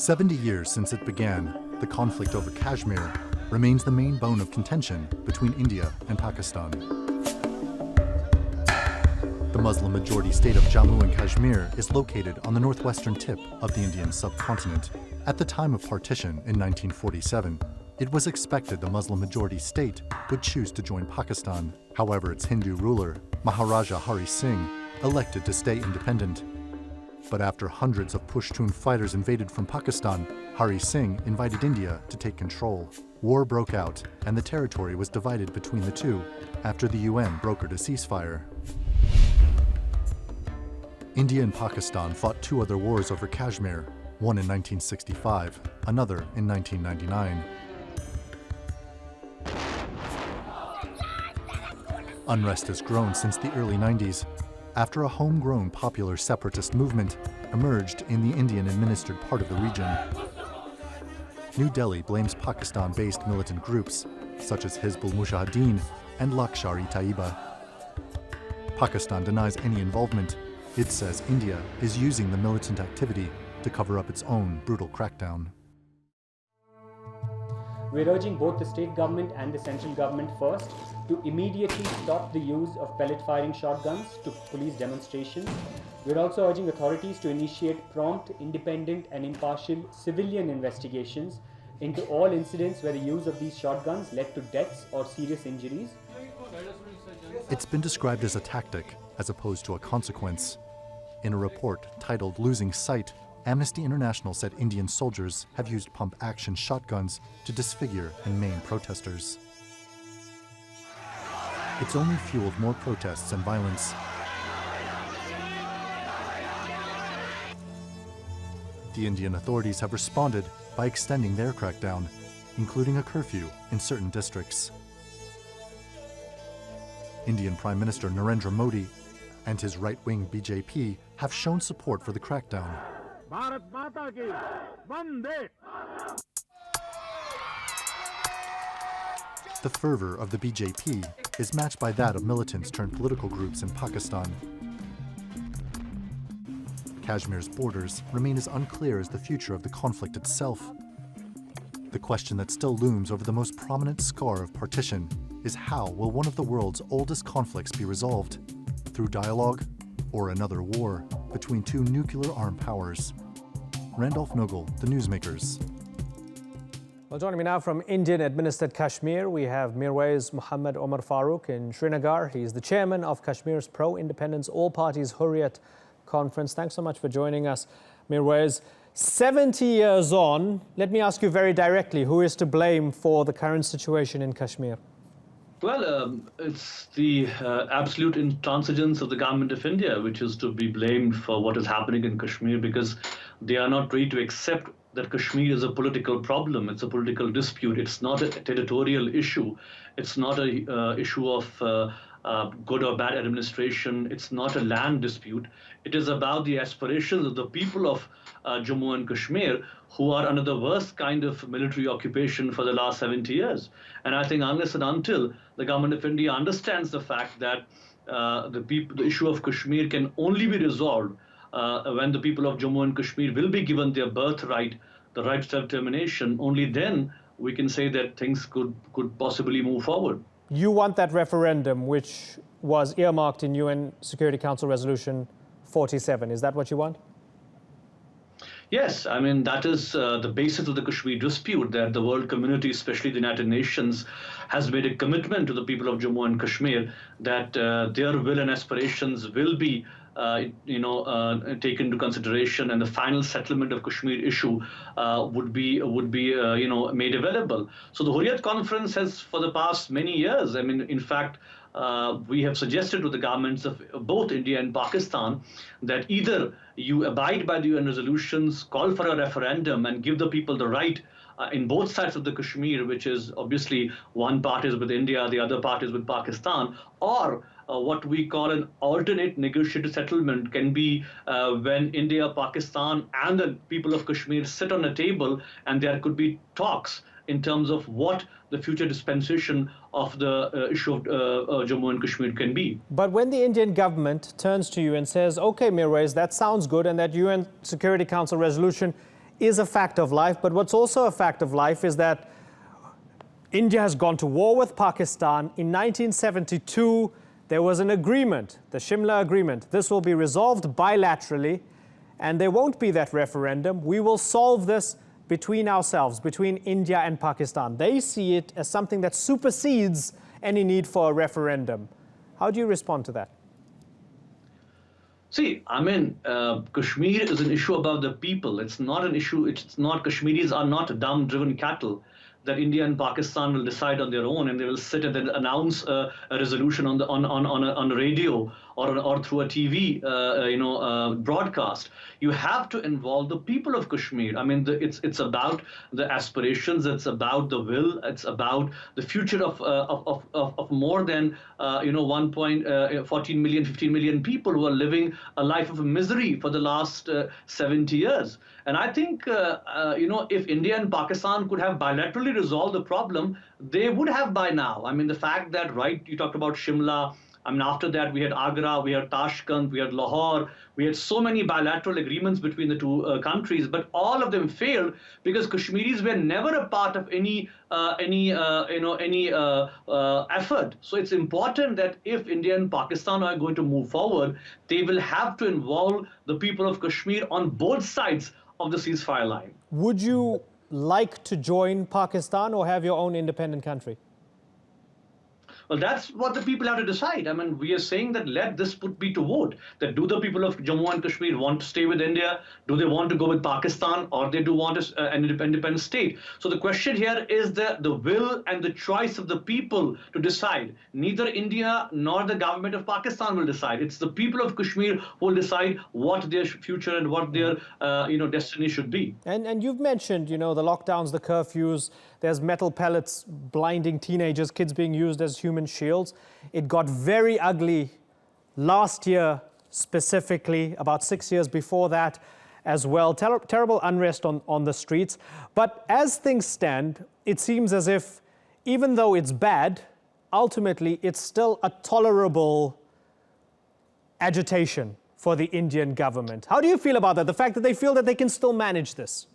70 years since it began, the conflict over Kashmir remains the main bone of contention between India and Pakistan. The Muslim-majority state of Jammu and Kashmir is located on the northwestern tip of the Indian subcontinent. At the time of partition in 1947, it was expected the Muslim-majority state would choose to join Pakistan. However, its Hindu ruler, Maharaja Hari Singh, elected to stay independent. But after hundreds of Pushtun fighters invaded from Pakistan, Hari Singh invited India to take control. War broke out, and the territory was divided between the two after the UN brokered a ceasefire. India and Pakistan fought two other wars over Kashmir, one in 1965, another in 1999. Unrest has grown since the early 90s, after a homegrown popular separatist movement emerged in the Indian-administered part of the region. New Delhi blames Pakistan-based militant groups such as Hizbul Mujahideen and Lashkar-e-Taiba. Pakistan denies any involvement. It says India is using the militant activity to cover up its own brutal crackdown. We're urging both the state government and the central government first to immediately stop the use of pellet-firing shotguns to police demonstrations. We're also urging authorities to initiate prompt, independent and impartial civilian investigations into all incidents where the use of these shotguns led to deaths or serious injuries. It's been described as a tactic as opposed to a consequence. In a report titled "Losing Sight," Amnesty International said Indian soldiers have used pump-action shotguns to disfigure and maim protesters. It's only fueled more protests and violence. The Indian authorities have responded by extending their crackdown, including a curfew in certain districts. Indian Prime Minister Narendra Modi and his right-wing BJP have shown support for the crackdown. Bharat Mata ki Vande! The fervor of the BJP is matched by that of militants turned political groups in Pakistan. Kashmir's borders remain as unclear as the future of the conflict itself. The question that still looms over the most prominent scar of partition is how will one of the world's oldest conflicts be resolved? Through dialogue or another war between two nuclear-armed powers? Randolph Nogel, The Newsmakers. Well, joining me now from Indian-administered Kashmir, we have Mirwais Muhammad Omar Farooq in Srinagar. He's the chairman of Kashmir's pro-independence all-parties Hurriyat conference. Thanks so much for joining us, Mirwais. 70 years on, let me ask you very directly, who is to blame for the current situation in Kashmir? Well, it's the absolute intransigence of the government of India, which is to be blamed for what is happening in Kashmir, because they are not ready to accept that Kashmir is a political problem. It's a political dispute. It's not a territorial issue. It's not a issue of good or bad administration. It's not a land dispute. It is about the aspirations of the people of Jammu and Kashmir, who are under the worst kind of military occupation for the last 70 years. And I think unless and until the government of India understands the fact that the issue of Kashmir can only be resolved when the people of Jammu and Kashmir will be given their birthright, the right to self-determination, only then we can say that things could possibly move forward. You want that referendum, which was earmarked in UN Security Council Resolution 47. Is that what you want? Yes, I mean, that is the basis of the Kashmir dispute, that the world community, especially the United Nations, has made a commitment to the people of Jammu and Kashmir that their will and aspirations will be taken into consideration, and the final settlement of Kashmir issue would be made available. So the Hurriyat conference has, for the past many years, I mean, in fact, we have suggested to the governments of both India and Pakistan that either you abide by the UN resolutions, call for a referendum, and give the people the right in both sides of the Kashmir, which is obviously one part is with India, the other part is with Pakistan, or what we call an alternate negotiated settlement can be when India, Pakistan, and the people of Kashmir sit on a table, and there could be talks in terms of what the future dispensation of the issue of Jammu and Kashmir can be. But when the Indian government turns to you and says, okay, Mirwais, that sounds good, and that UN Security Council resolution is a fact of life, but what's also a fact of life is that India has gone to war with Pakistan. In 1972, there was an agreement, the Shimla Agreement. This will be resolved bilaterally, and there won't be that referendum. We will solve this between ourselves, between India and Pakistan. They see it as something that supersedes any need for a referendum. How do you respond to that? See, I mean, Kashmir is an issue about the people. It's not an issue, Kashmiris are not dumb, driven cattle that India and Pakistan will decide on their own, and they will sit and then announce a resolution on the radio or through a TV broadcast. You have to involve the people of Kashmir. I mean, it's about the aspirations, it's about the will, it's about the future of more than 15 million people who are living a life of misery for the last 70 years. And I think if India and Pakistan could have bilaterally resolved the problem, they would have by now. I mean, the fact that, right, you talked about Shimla. I mean, after that, we had Agra, we had Tashkent, we had Lahore, we had so many bilateral agreements between the two countries, but all of them failed because Kashmiris were never a part of any effort. So it's important that if India and Pakistan are going to move forward, they will have to involve the people of Kashmir on both sides of the ceasefire line. Would you like to join Pakistan or have your own independent country? Well, that's what the people have to decide. I mean, we are saying that let this be to vote. That do the people of Jammu and Kashmir want to stay with India? Do they want to go with Pakistan, or they do want an independent state? So the question here is the will and the choice of the people to decide. Neither India nor the government of Pakistan will decide. It's the people of Kashmir who will decide what their future and what their destiny should be. And you've mentioned, the lockdowns, the curfews. There's metal pellets blinding teenagers, kids being used as human shields. It got very ugly last year specifically, about 6 years before that as well. Terrible unrest on the streets. But as things stand, it seems as if, even though it's bad, ultimately it's still a tolerable agitation for the Indian government. How do you feel about that? The fact that they feel that they can still manage this?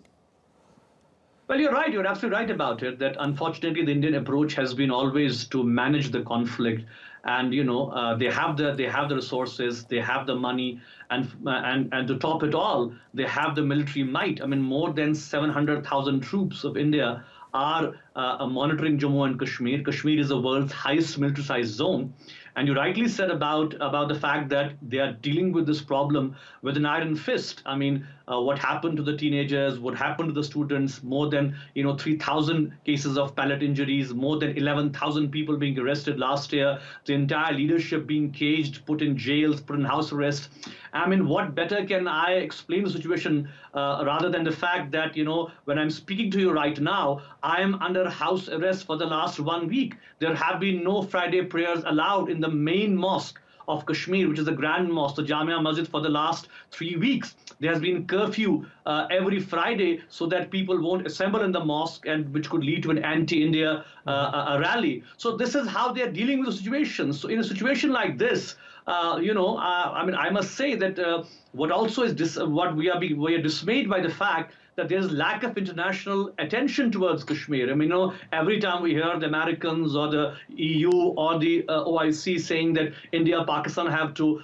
Well, you're right. You're absolutely right about it, that unfortunately the Indian approach has been always to manage the conflict. And, they have the resources, they have the money, and to top it all, they have the military might. I mean, more than 700,000 troops of India are monitoring Jammu and Kashmir. Kashmir is the world's highest militarized zone. And you rightly said about the fact that they are dealing with this problem with an iron fist. I mean, what happened to the teenagers, what happened to the students, more than 3,000 cases of pellet injuries, more than 11,000 people being arrested last year, the entire leadership being caged, put in jails, put in house arrest. I mean, what better can I explain the situation rather than the fact that, when I'm speaking to you right now, I am under house arrest for the last 1 week. There have been no Friday prayers allowed in the main mosque of Kashmir, which is the Grand Mosque, the Jamia Masjid, for the last 3 weeks. There has been curfew every Friday so that people won't assemble in the mosque, and which could lead to an anti-India rally. So this is how they are dealing with the situation. So in a situation like this, I must say that what also is we are dismayed by the fact that there is lack of international attention towards Kashmir. I mean, every time we hear the Americans or the EU or the OIC saying that India, Pakistan have to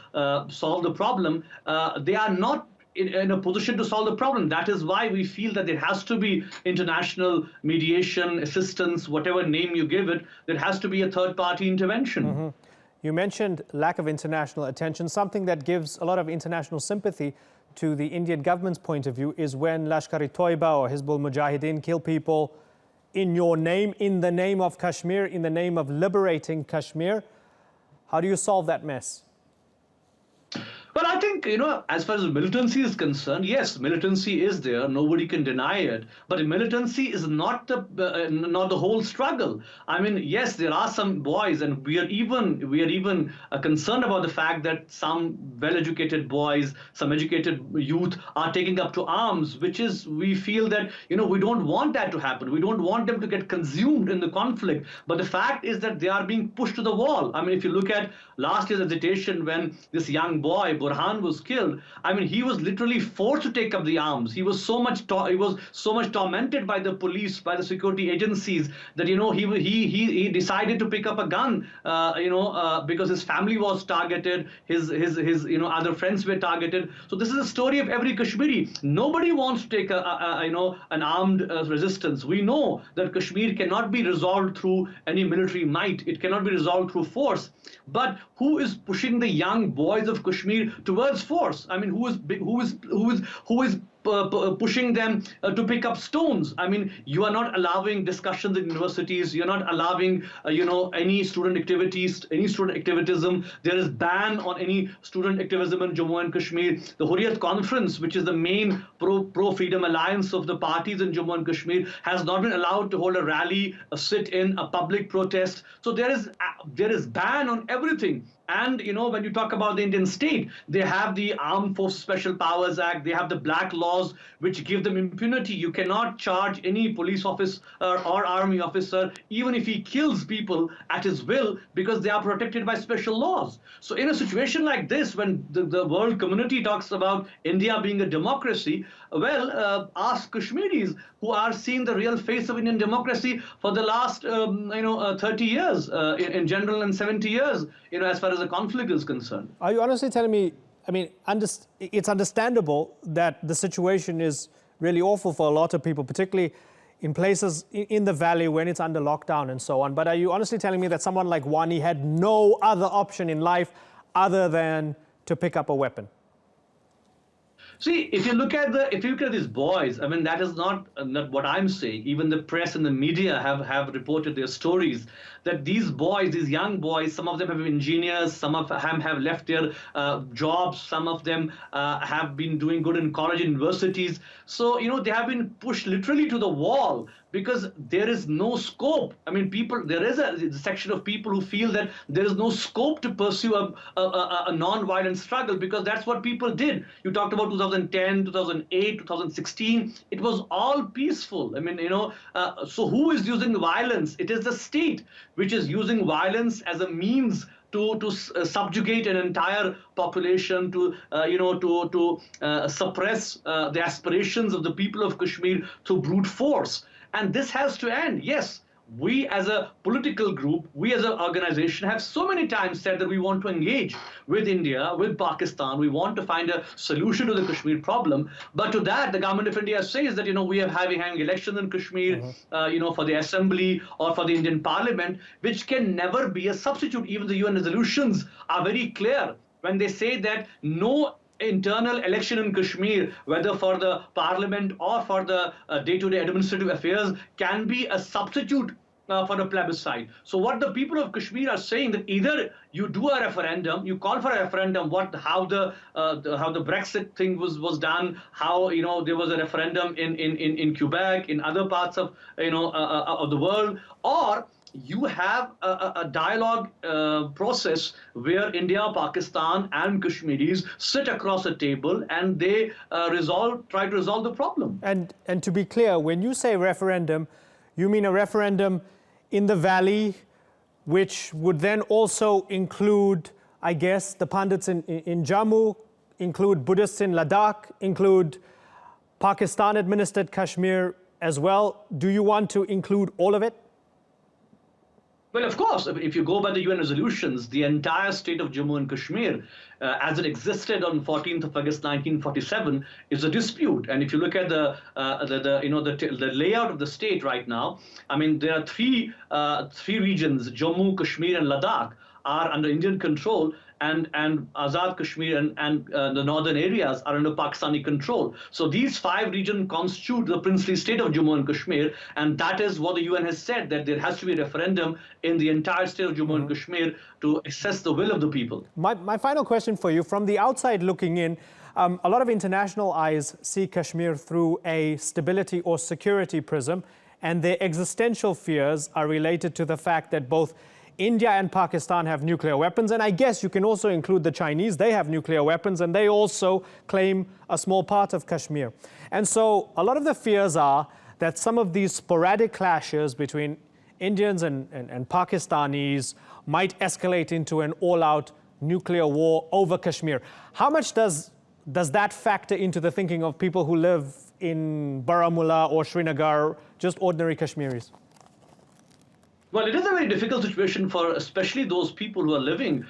solve the problem, they are not in a position to solve the problem. That is why we feel that there has to be international mediation, assistance, whatever name you give it. There has to be a third-party intervention. Mm-hmm. You mentioned lack of international attention. Something that gives a lot of international sympathy to the Indian government's point of view is when Lashkar-e-Toiba or Hizbul Mujahideen kill people in your name, in the name of Kashmir, in the name of liberating Kashmir. How do you solve that mess? Well, I think, as far as militancy is concerned, yes, militancy is there. Nobody can deny it. But militancy is not the whole struggle. I mean, yes, there are some boys, and we are even concerned about the fact that some well-educated boys, some educated youth are taking up to arms, we feel that, we don't want that to happen. We don't want them to get consumed in the conflict. But the fact is that they are being pushed to the wall. I mean, if you look at last year's agitation when this young boy, Burhan Khan was killed, I mean, he was literally forced to take up the arms. He was so much tormented by the police, by the security agencies, that he decided to pick up a gun, because his family was targeted, his other friends were targeted. So this is a story of every Kashmiri. Nobody wants to take an armed resistance. We know that Kashmir cannot be resolved through any military might. It cannot be resolved through force. But who is pushing the young boys of Kashmir towards force? I mean, who is pushing them to pick up stones? I mean, you are not allowing discussions in universities. You're not allowing, any student activities, any student activism. There is ban on any student activism in Jammu and Kashmir. The Hurriyat Conference, which is the main pro-freedom alliance of the parties in Jammu and Kashmir, has not been allowed to hold a rally, a sit-in, a public protest. So there is ban on everything. And, when you talk about the Indian state, they have the Armed Forces Special Powers Act, they have the black laws, which give them impunity. You cannot charge any police officer or army officer, even if he kills people at his will, because they are protected by special laws. So in a situation like this, when the world community talks about India being a democracy, ask Kashmiris who are seeing the real face of Indian democracy for the last, 30 years in general, and 70 years, as far as the conflict is concerned. Are you honestly telling me, I mean, it's understandable that the situation is really awful for a lot of people, particularly in places in the valley when it's under lockdown and so on. But are you honestly telling me that someone like Wani had no other option in life other than to pick up a weapon? See, if you look at these boys, I mean, that is not what I'm saying. Even the press and the media have reported their stories, that these boys, these young boys, some of them have been engineers, some of them have left their jobs, some of them have been doing good in college and universities. So, they have been pushed literally to the wall, because there is no scope. I mean, there is a section of people who feel that there is no scope to pursue a non-violent struggle, because that's what people did. You talked about 2010, 2008, 2016. It was all peaceful. I mean, so who is using violence? It is the state which is using violence as a means to subjugate an entire population, to suppress the aspirations of the people of Kashmir through brute force. And this has to end. Yes, we as a political group, we as an organization have so many times said that we want to engage with India, with Pakistan. We want to find a solution to the Kashmir problem. But to that, the government of India says that, we are having elections in Kashmir, for the assembly or for the Indian parliament, which can never be a substitute. Even the UN resolutions are very clear when they say that no internal election in Kashmir, whether for the parliament or for the day-to-day administrative affairs, can be a substitute for a plebiscite. So what the people of Kashmir are saying, that either you do a referendum, you call for a referendum, how the Brexit thing was done, how there was a referendum in Quebec, in other parts of of the world, or you have a dialogue process where India, Pakistan, and Kashmiris sit across a table and they try to resolve the problem. And to be clear, when you say referendum, you mean a referendum in the valley, which would then also include, I guess, the Pandits in Jammu, include Buddhists in Ladakh, include Pakistan-administered Kashmir as well. Do you want to include all of it? Well, of course, if you go by the UN resolutions, the entire state of Jammu and Kashmir, as it existed on 14th of August 1947, is a dispute. And if you look at the layout of the state right now, I mean, there are three regions: Jammu, Kashmir, and Ladakh are under Indian control, and Azad Kashmir and the northern areas are under Pakistani control. So these 5 regions constitute the princely state of Jammu and Kashmir, and that is what the UN has said, that there has to be a referendum in the entire state of Jammu and Kashmir to assess the will of the people. My final question for you, from the outside looking in, a lot of international eyes see Kashmir through a stability or security prism, and their existential fears are related to the fact that both India and Pakistan have nuclear weapons, and I guess you can also include the Chinese. They have nuclear weapons, and they also claim a small part of Kashmir. And so a lot of the fears are that some of these sporadic clashes between Indians and Pakistanis might escalate into an all-out nuclear war over Kashmir. How much does that factor into the thinking of people who live in Baramulla or Srinagar, just ordinary Kashmiris? Well, it is a very difficult situation for especially those people who are living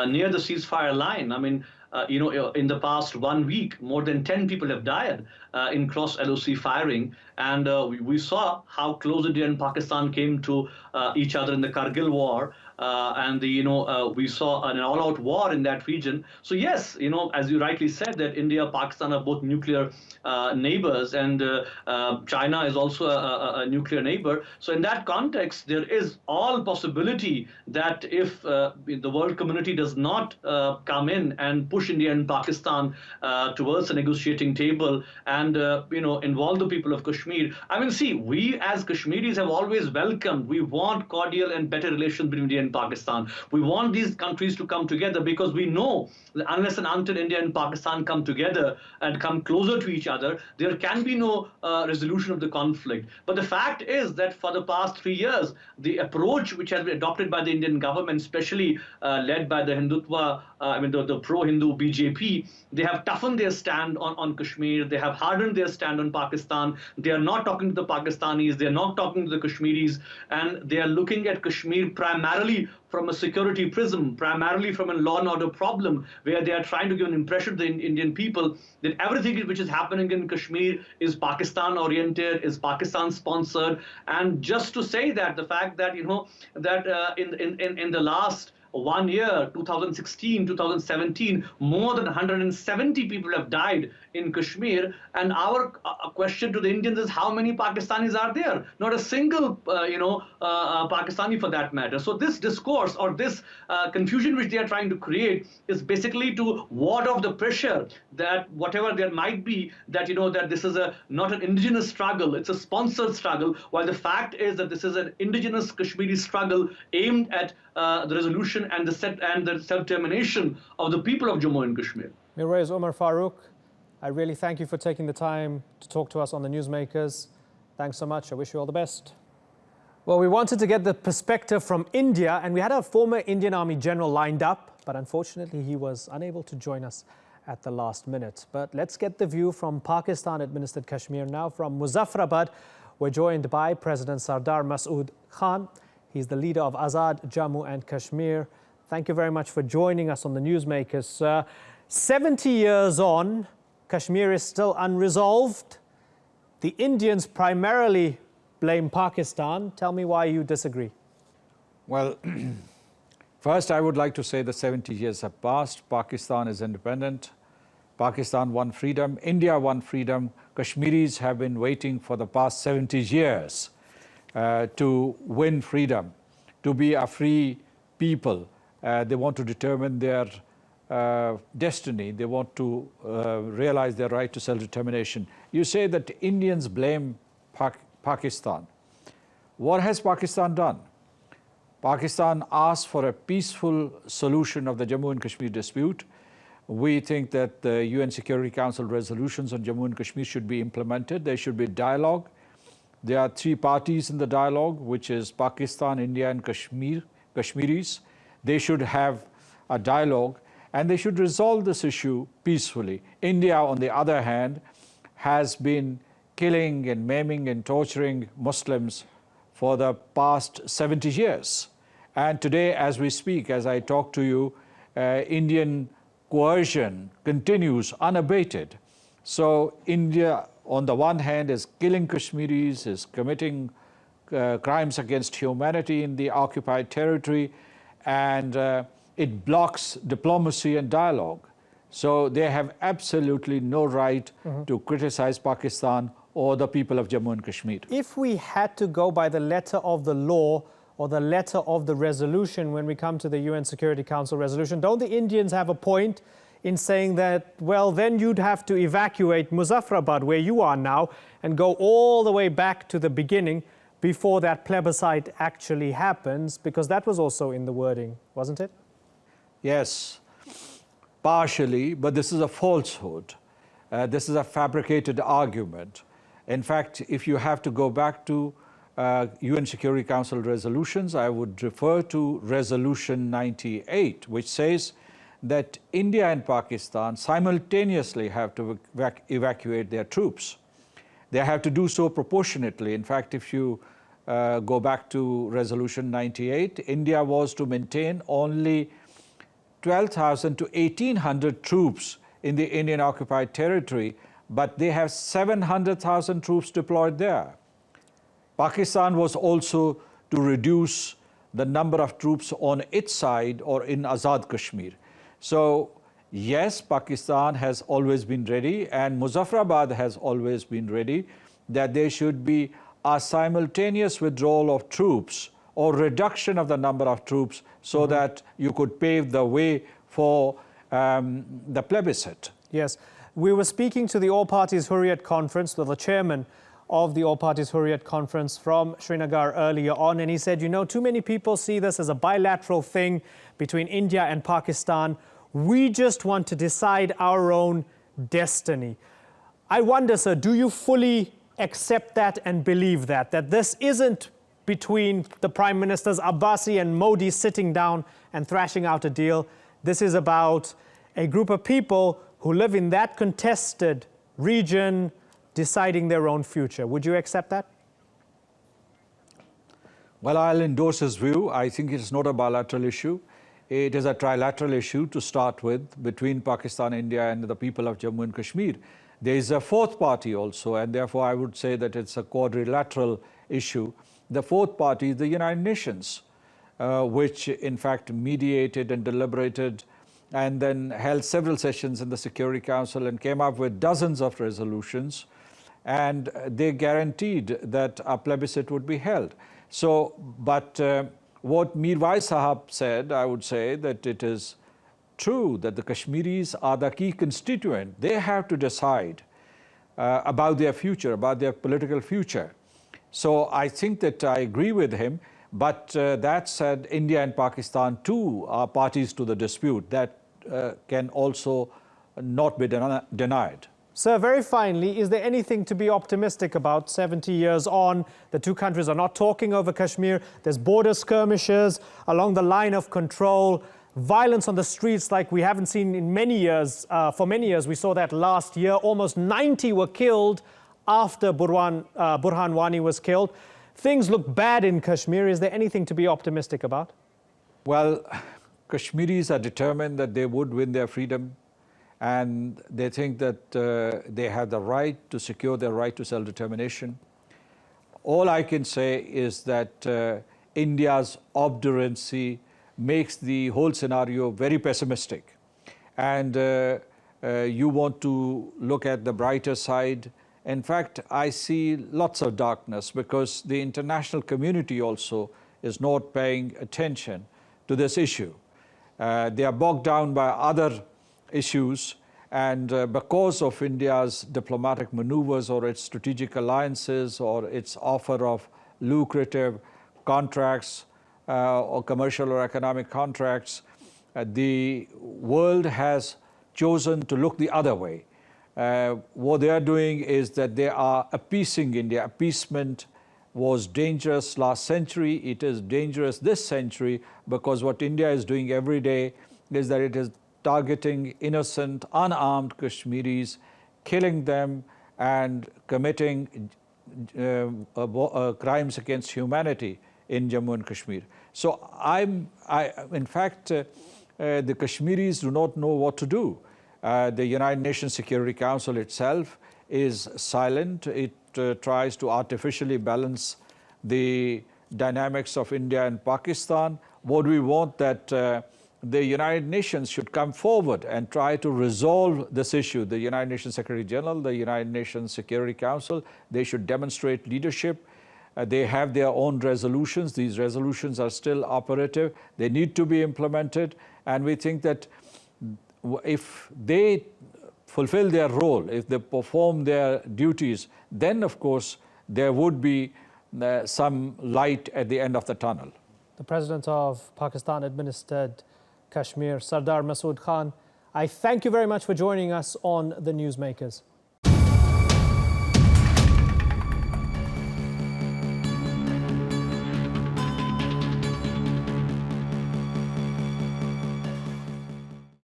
near the ceasefire line. I mean, in the past 1 week, more than 10 people have died in cross LOC firing. And we saw how close India and Pakistan came to each other in the Kargil war. We saw an all-out war in that region. So yes, as you rightly said, that India, Pakistan are both nuclear neighbors, and China is also a nuclear neighbor. So in that context, there is all possibility that if the world community does not come in and push India and Pakistan towards a negotiating table and involve the people of Kashmir. I mean, see, we as Kashmiris have always welcomed. We want cordial and better relations between India and Pakistan. We want these countries to come together because we know that unless and until India and Pakistan come together and come closer to each other, there can be no resolution of the conflict. But the fact is that for the past 3 years, the approach which has been adopted by the Indian government, especially led by the Hindutva, the pro-Hindu BJP, they have toughened their stand on Kashmir. They have hardened their stand on Pakistan. They are not talking to the Pakistanis. They are not talking to the Kashmiris. And they are looking at Kashmir primarily from a security prism, primarily from a law and order problem, where they are trying to give an impression to the Indian people that everything which is happening in Kashmir is Pakistan-oriented, is Pakistan-sponsored. And just to say that, the fact that, in the last 1 year, 2016, 2017, more than 170 people have died in Kashmir. And our question to the Indians is, how many Pakistanis are there? Not a single, Pakistani for that matter. So this discourse or this confusion which they are trying to create is basically to ward off the pressure that whatever there might be, that, that this is not an indigenous struggle, it's a sponsored struggle, while the fact is that this is an indigenous Kashmiri struggle aimed at the resolution and the self-determination of the people of Jammu and Kashmir. Mirwais Umar Farooq, I really thank you for taking the time to talk to us on the Newsmakers. Thanks so much. I wish you all the best. Well, we wanted to get the perspective from India, and we had a former Indian Army general lined up, but unfortunately he was unable to join us at the last minute. But let's get the view from Pakistan-administered Kashmir now. From Muzaffarabad, we're joined by President Sardar Masood Khan. He's the leader of Azad Jammu and Kashmir. Thank you very much for joining us on the Newsmakers. 70 years on, Kashmir is still unresolved. The Indians primarily blame Pakistan. Tell me why you disagree. Well, first I would like to say the 70 years have passed. Pakistan is independent. Pakistan won freedom. India won freedom. Kashmiris have been waiting for the past 70 years to win freedom, to be a free people. They want to determine their destiny. They want to realize their right to self-determination. You say that Indians blame Pakistan. What has Pakistan done? Pakistan asked for a peaceful solution of the Jammu and Kashmir dispute. We think that the UN Security Council resolutions on Jammu and Kashmir should be implemented. There should be dialogue. There are 3 parties in the dialogue, which is Pakistan, India, and Kashmiris. They should have a dialogue, and they should resolve this issue peacefully. India, on the other hand, has been killing and maiming and torturing Muslims for the past 70 years. And today, as we speak, as I talk to you, Indian coercion continues unabated. So India, on the one hand, is killing Kashmiris, is committing crimes against humanity in the occupied territory, and it blocks diplomacy and dialogue. So they have absolutely no right to criticize Pakistan or the people of Jammu and Kashmir. If we had to go by the letter of the law or the letter of the resolution when we come to the UN Security Council resolution, don't the Indians have a point in saying that, well, then you'd have to evacuate Muzaffarabad, where you are now, and go all the way back to the beginning before that plebiscite actually happens, because that was also in the wording, wasn't it? Yes, partially, but this is a falsehood. This is a fabricated argument. In fact, if you have to go back to UN Security Council resolutions, I would refer to Resolution 98, which says that India and Pakistan simultaneously have to evacuate their troops. They have to do so proportionately. In fact, if you go back to Resolution 98, India was to maintain only 12,000 to 1,800 troops in the Indian occupied territory, but they have 700,000 troops deployed there. Pakistan was also to reduce the number of troops on its side or in Azad Kashmir. So yes, Pakistan has always been ready, and Muzaffarabad has always been ready, that there should be a simultaneous withdrawal of troops or reduction of the number of troops so that you could pave the way for the plebiscite. Yes. We were speaking to the All Parties Hurriyat Conference, the chairman of the All Parties Hurriyat Conference from Srinagar earlier on, and he said, you know, too many people see this as a bilateral thing between India and Pakistan. We just want to decide our own destiny. I wonder, sir, do you fully accept that and believe that this isn't between the Prime Ministers Abbasi and Modi sitting down and thrashing out a deal? This is about a group of people who live in that contested region deciding their own future. Would you accept that? Well, I'll endorse his view. I think it's not a bilateral issue. It is a trilateral issue to start with between Pakistan, India, and the people of Jammu and Kashmir. There is a fourth party also, and therefore I would say that it's a quadrilateral issue. The fourth party is the United Nations, which in fact mediated and deliberated and then held several sessions in the Security Council and came up with dozens of resolutions, and they guaranteed that a plebiscite would be held. So, but what Mir Wais Sahab said, I would say that it is true that the Kashmiris are the key constituent. They have to decide about their future, about their political future. So I think that I agree with him, but that said, India and Pakistan too are parties to the dispute. That can also not be denied. Sir, very finally, is there anything to be optimistic about 70 years on? The two countries are not talking over Kashmir. There's border skirmishes along the line of control, violence on the streets like we haven't seen in many years. For many years, we saw that last year. Almost 90 were killed after Burhan Wani was killed. Things look bad in Kashmir. Is there anything to be optimistic about? Well, Kashmiris are determined that they would win their freedom, and they think that they have the right to secure their right to self-determination. All I can say is that India's obduracy makes the whole scenario very pessimistic. And you want to look at the brighter side. In fact, I see lots of darkness because the international community also is not paying attention to this issue. They are bogged down by other issues, and because of India's diplomatic maneuvers or its strategic alliances or its offer of lucrative contracts or commercial or economic contracts, the world has chosen to look the other way. What they are doing is that they are appeasing India. Appeasement was dangerous last century. It is dangerous this century because what India is doing every day is that it is targeting innocent, unarmed Kashmiris, killing them and committing crimes against humanity in Jammu and Kashmir. So in fact, the Kashmiris do not know what to do. The United Nations Security Council itself is silent. It tries to artificially balance the dynamics of India and Pakistan. What we want that the United Nations should come forward and try to resolve this issue. The United Nations Secretary General, the United Nations Security Council, they should demonstrate leadership. They have their own resolutions. These resolutions are still operative. They need to be implemented. And we think that if they fulfill their role, if they perform their duties, then of course there would be some light at the end of the tunnel. The President of Pakistan-administered Kashmir, Sardar Masood Khan, I thank you very much for joining us on The Newsmakers.